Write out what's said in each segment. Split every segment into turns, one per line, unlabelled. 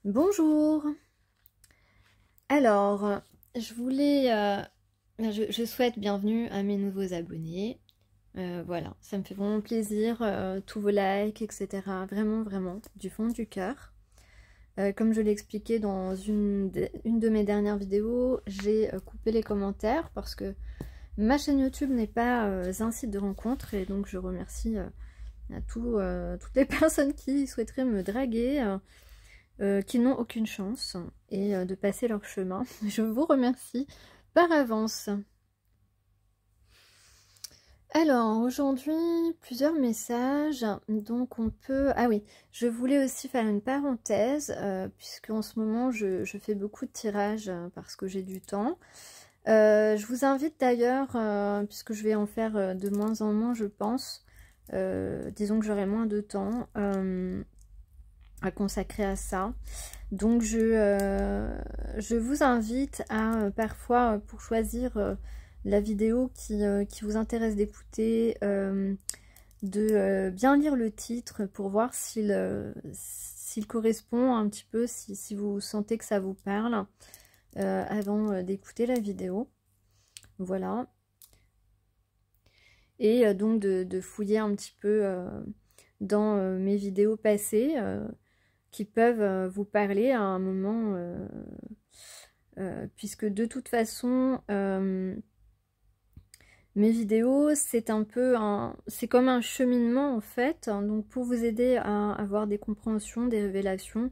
Bonjour. Alors, je souhaite bienvenue à mes nouveaux abonnés. Voilà, ça me fait vraiment plaisir, tous vos likes, etc. Vraiment, vraiment, du fond du cœur. Comme je l'ai expliqué dans une de mes dernières vidéos, j'ai coupé les commentaires parce que ma chaîne YouTube n'est pas un site de rencontre et donc je remercie à toutes les personnes qui souhaiteraient me draguer. Qui n'ont aucune chance et de passer leur chemin. Je vous remercie par avance. Alors aujourd'hui, plusieurs messages, donc on peut... Ah oui, je voulais aussi faire une parenthèse, puisque en ce moment je fais beaucoup de tirages parce que j'ai du temps. Je vous invite d'ailleurs, puisque je vais en faire de moins en moins je pense, disons que j'aurai moins de temps à consacrer à ça. Donc je vous invite à parfois pour choisir la vidéo qui vous intéresse d'écouter, de bien lire le titre pour voir s'il correspond un petit peu, si vous sentez que ça vous parle avant d'écouter la vidéo. Voilà. Et donc de fouiller un petit peu dans mes vidéos passées qui peuvent vous parler à un moment, puisque de toute façon, mes vidéos, c'est un peu c'est comme un cheminement en fait, hein, donc pour vous aider à avoir des compréhensions, des révélations,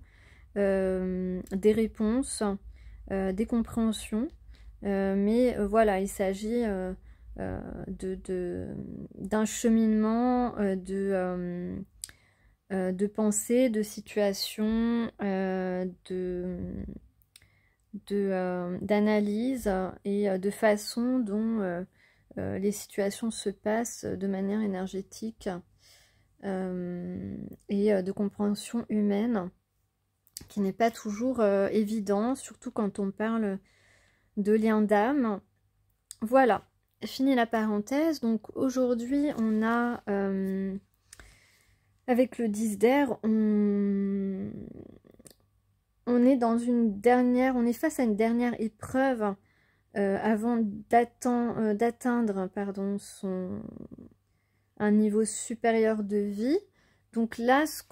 des réponses, des compréhensions, mais voilà, il s'agit d'un cheminement de pensée, de situation, d'analyse et de façon dont les situations se passent de manière énergétique et de compréhension humaine qui n'est pas toujours évident, surtout quand on parle de lien d'âme. Voilà, fini la parenthèse. Donc aujourd'hui on a avec le 10 d'air, on est dans une dernière, on est face à une dernière épreuve avant d'atteindre un niveau supérieur de vie. Donc là, ce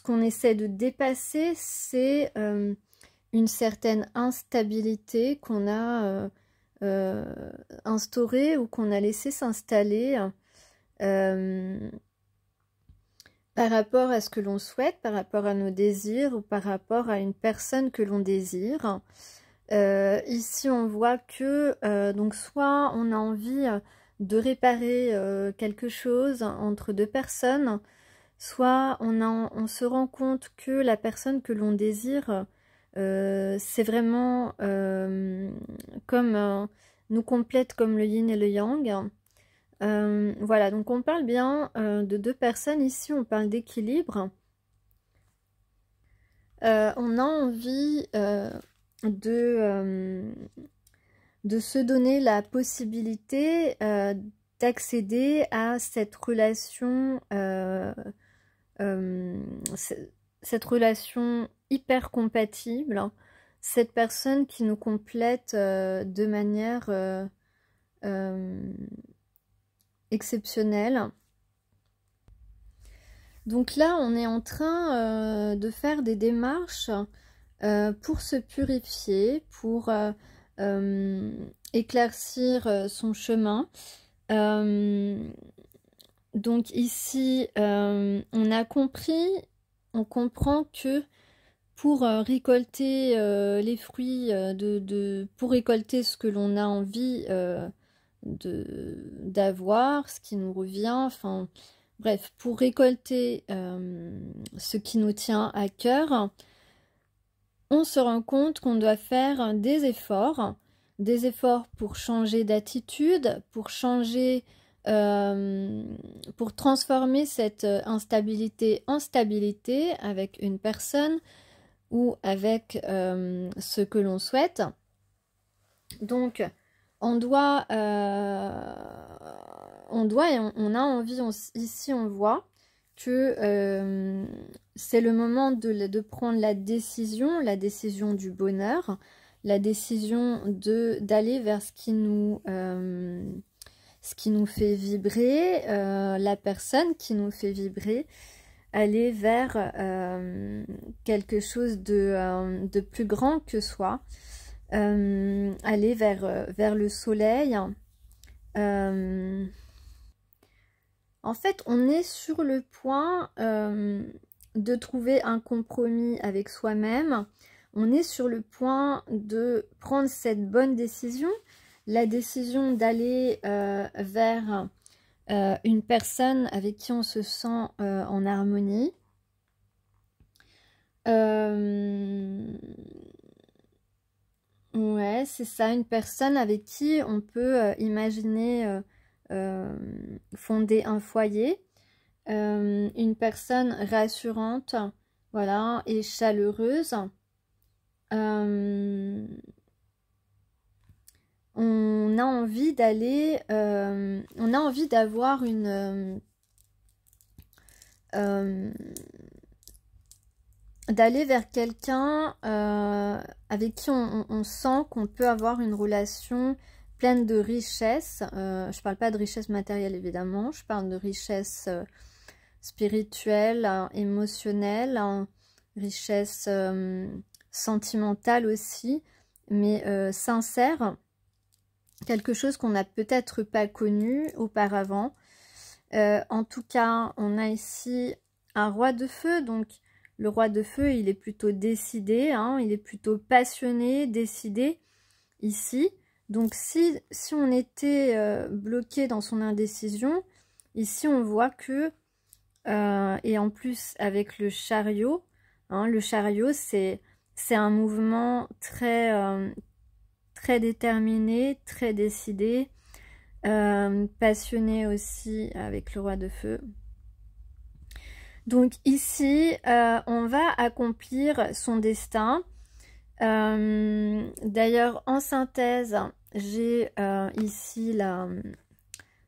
qu'on essaie de dépasser, c'est une certaine instabilité qu'on a instaurée ou qu'on a laissé s'installer par rapport à ce que l'on souhaite, par rapport à nos désirs ou par rapport à une personne que l'on désire. Ici, on voit que donc soit on a envie de réparer quelque chose entre deux personnes, soit on se rend compte que la personne que l'on désire, c'est vraiment comme nous complète comme le yin et le yang. Voilà, donc on parle bien de deux personnes. Ici, on parle d'équilibre. On a envie de se donner la possibilité d'accéder à cette relation hyper compatible, hein. Cette personne qui nous complète de manière exceptionnelle. Donc là, on est en train de faire des démarches pour se purifier, pour éclaircir son chemin. Donc ici, on a compris, on comprend que pour récolter les fruits, pour récolter ce que l'on a envie d'avoir, ce qui nous revient, enfin bref, pour récolter ce qui nous tient à cœur, on se rend compte qu'on doit faire des efforts pour changer d'attitude, pour changer, pour transformer cette instabilité en stabilité avec une personne ou avec ce que l'on souhaite. Donc, on doit et on a envie, ici on voit que c'est le moment de prendre la décision du bonheur, la décision d'aller vers ce qui nous fait vibrer, la personne qui nous fait vibrer, aller vers quelque chose de plus grand que soi, aller vers le soleil. En fait, on est sur le point de trouver un compromis avec soi-même. On est sur le point de prendre cette bonne décision, la décision d'aller vers une personne avec qui on se sent en harmonie. Ouais, c'est ça, une personne avec qui on peut imaginer fonder un foyer, une personne rassurante, voilà, et chaleureuse. On a envie d'aller, on a envie d'avoir d'aller vers quelqu'un avec qui on sent qu'on peut avoir une relation pleine de richesse. Je parle pas de richesse matérielle évidemment, je parle de richesse spirituelle, émotionnelle, richesse sentimentale aussi, mais sincère. Quelque chose qu'on n'a peut-être pas connu auparavant. En tout cas, on a ici un roi de feu, donc le roi de feu, il est plutôt décidé, hein, il est plutôt passionné, décidé ici. Donc si on était bloqué dans son indécision, ici on voit que, et en plus avec le chariot, hein, le chariot c'est un mouvement très, très déterminé, très décidé, passionné aussi avec le roi de feu. Donc ici, on va accomplir son destin. D'ailleurs, en synthèse, j'ai ici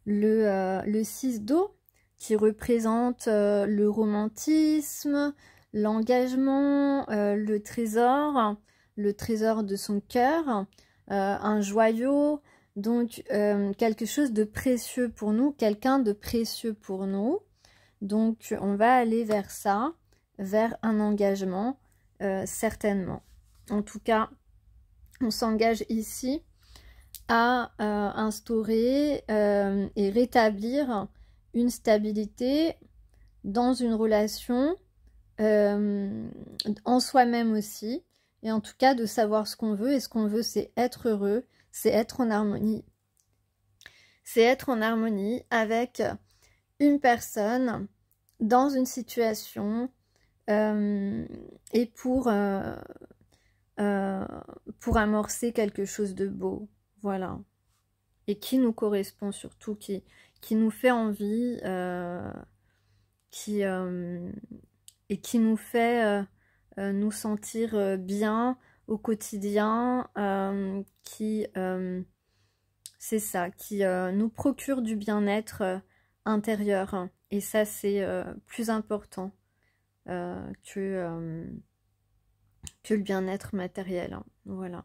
le 6 d'eau qui représente le romantisme, l'engagement, le trésor de son cœur, un joyau, donc quelque chose de précieux pour nous, quelqu'un de précieux pour nous. Donc, on va aller vers ça, vers un engagement, certainement. En tout cas, on s'engage ici à instaurer et rétablir une stabilité dans une relation, en soi-même aussi. Et en tout cas, de savoir ce qu'on veut. Et ce qu'on veut, c'est être heureux, c'est être en harmonie. C'est être en harmonie avec une personne dans une situation et pour amorcer quelque chose de beau, voilà, et qui nous correspond surtout, qui nous fait envie, et qui nous fait nous sentir bien au quotidien, c'est ça, qui nous procure du bien-être intérieur. Et ça, c'est plus important que le bien-être matériel. Hein. Voilà.